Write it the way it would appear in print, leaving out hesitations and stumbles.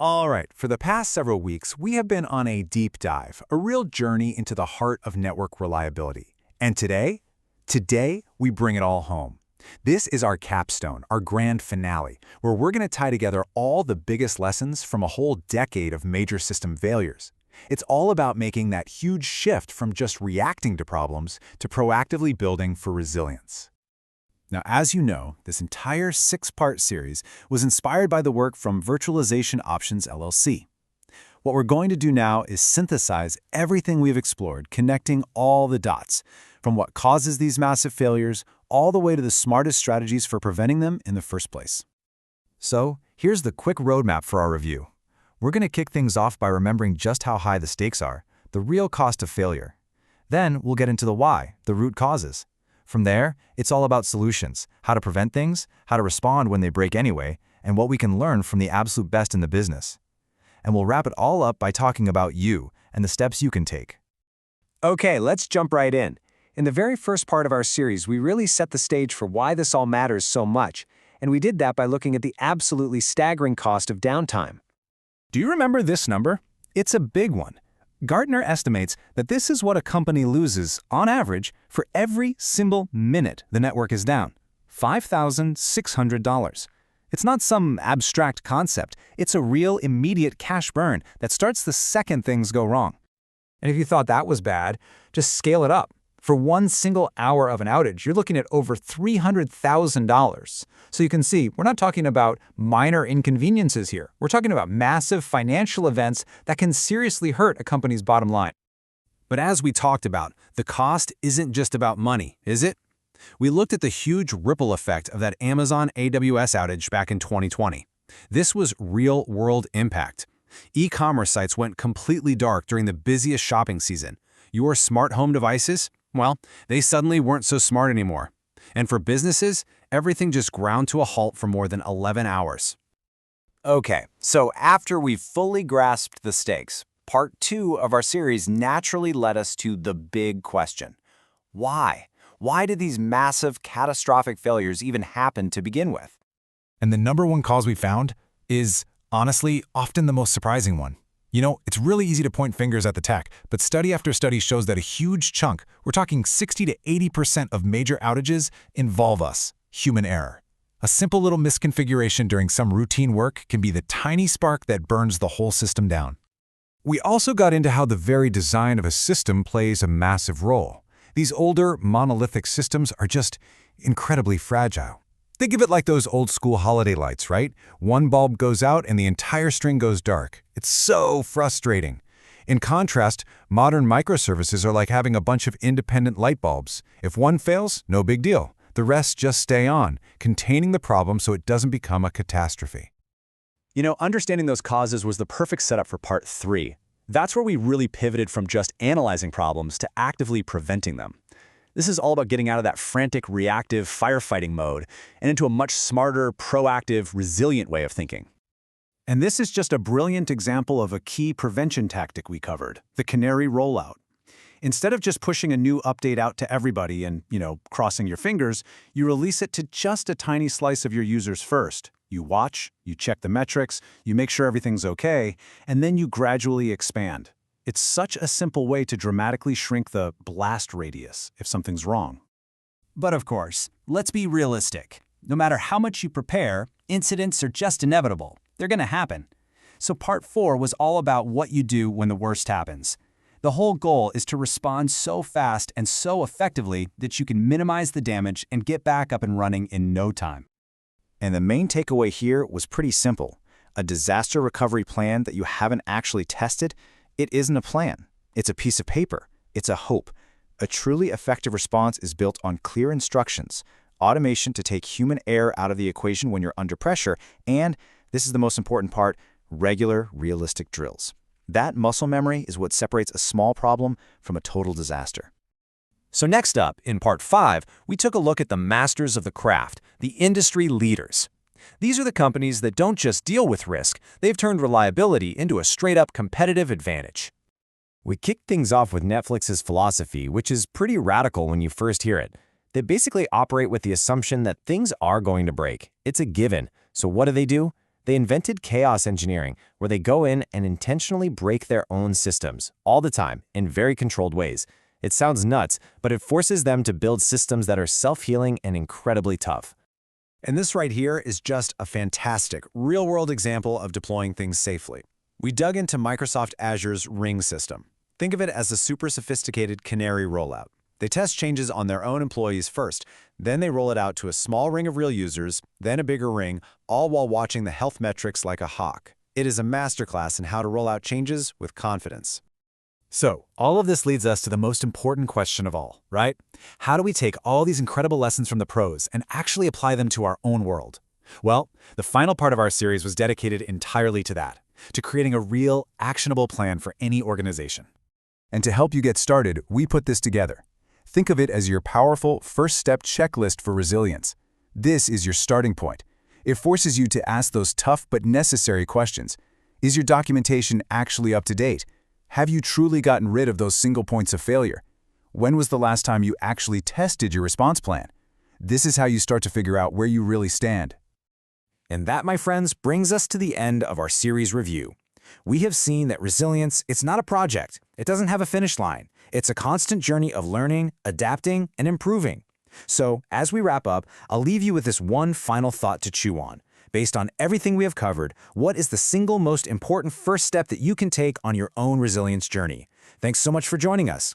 All right, for the past several weeks, we have been on a deep dive, a real journey into the heart of network reliability. And today, we bring it all home. This is our capstone, our grand finale, where we're going to tie together all the biggest lessons from a whole decade of major system failures. It's all about making that huge shift from just reacting to problems to proactively building for resilience. Now, as you know, this entire six-part series was inspired by the work from Virtualization Options LLC. What we're going to do now is synthesize everything we've explored, connecting all the dots, from what causes these massive failures all the way to the smartest strategies for preventing them in the first place. So, here's the quick roadmap for our review. We're going to kick things off by remembering just how high the stakes are, the real cost of failure. Then, we'll get into the why, the root causes. From there, it's all about solutions, how to prevent things, how to respond when they break anyway, and what we can learn from the absolute best in the business. And we'll wrap it all up by talking about you and the steps you can take. Okay, let's jump right in. In the very first part of our series, we really set the stage for why this all matters so much, and we did that by looking at the absolutely staggering cost of downtime. Do you remember this number? It's a big one. Gartner estimates that this is what a company loses, on average, for every single minute the network is down. $5,600. It's not some abstract concept. It's a real, immediate cash burn that starts the second things go wrong. And if you thought that was bad, just scale it up. For one single hour of an outage, you're looking at over $300,000. So you can see, we're not talking about minor inconveniences here. We're talking about massive financial events that can seriously hurt a company's bottom line. But as we talked about, the cost isn't just about money, is it? We looked at the huge ripple effect of that Amazon AWS outage back in 2020. This was real-world impact. E-commerce sites went completely dark during the busiest shopping season. Your smart home devices? Well, they suddenly weren't so smart anymore. And for businesses, everything just ground to a halt for more than 11 hours. Okay, so after we've fully grasped the stakes, part 2 of our series naturally led us to the big question. Why? Why did these massive, catastrophic failures even happen to begin with? And the number one cause we found is, honestly, often the most surprising one. You know, it's really easy to point fingers at the tech, but study after study shows that a huge chunk, we're talking 60 to 80% of major outages, involve us, human error. A simple little misconfiguration during some routine work can be the tiny spark that burns the whole system down. We also got into how the very design of a system plays a massive role. These older, monolithic systems are just incredibly fragile. Think of it like those old-school holiday lights, right? One bulb goes out and the entire string goes dark. It's so frustrating. In contrast, modern microservices are like having a bunch of independent light bulbs. If one fails, no big deal. The rest just stay on, containing the problem so it doesn't become a catastrophe. You know, understanding those causes was the perfect setup for part 3. That's where we really pivoted from just analyzing problems to actively preventing them. This is all about getting out of that frantic, reactive firefighting mode and into a much smarter, proactive, resilient way of thinking. And this is just a brilliant example of a key prevention tactic we covered, the canary rollout. Instead of just pushing a new update out to everybody and, crossing your fingers, you release it to just a tiny slice of your users first. You watch, you check the metrics, you make sure everything's okay, and then you gradually expand. It's such a simple way to dramatically shrink the blast radius if something's wrong. But of course, let's be realistic. No matter how much you prepare, incidents are just inevitable. They're going to happen. So part 4 was all about what you do when the worst happens. The whole goal is to respond so fast and so effectively that you can minimize the damage and get back up and running in no time. And the main takeaway here was pretty simple. A disaster recovery plan that you haven't actually tested, it isn't a plan. It's a piece of paper. It's a hope. A truly effective response is built on clear instructions, automation to take human error out of the equation when you're under pressure, and, this is the most important part, regular, realistic drills. That muscle memory is what separates a small problem from a total disaster. So next up, in part 5, we took a look at the masters of the craft, the industry leaders. These are the companies that don't just deal with risk, they've turned reliability into a straight-up competitive advantage. We kicked things off with Netflix's philosophy, which is pretty radical when you first hear it. They basically operate with the assumption that things are going to break. It's a given. So what do? They invented chaos engineering, where they go in and intentionally break their own systems, all the time, in very controlled ways. It sounds nuts, but it forces them to build systems that are self-healing and incredibly tough. And this right here is just a fantastic, real-world example of deploying things safely. We dug into Microsoft Azure's Ring system. Think of it as a super sophisticated canary rollout. They test changes on their own employees first, then they roll it out to a small ring of real users, then a bigger ring, all while watching the health metrics like a hawk. It is a masterclass in how to roll out changes with confidence. So, all of this leads us to the most important question of all, right? How do we take all these incredible lessons from the pros and actually apply them to our own world? Well, the final part of our series was dedicated entirely to that, to creating a real, actionable plan for any organization. And to help you get started, we put this together. Think of it as your powerful first-step checklist for resilience. This is your starting point. It forces you to ask those tough but necessary questions. Is your documentation actually up to date? Have you truly gotten rid of those single points of failure? When was the last time you actually tested your response plan? This is how you start to figure out where you really stand. And that, my friends, brings us to the end of our series review. We have seen that resilience, it's not a project. It doesn't have a finish line. It's a constant journey of learning, adapting, and improving. So, as we wrap up, I'll leave you with this one final thought to chew on. Based on everything we have covered, what is the single most important first step that you can take on your own resilience journey? Thanks so much for joining us.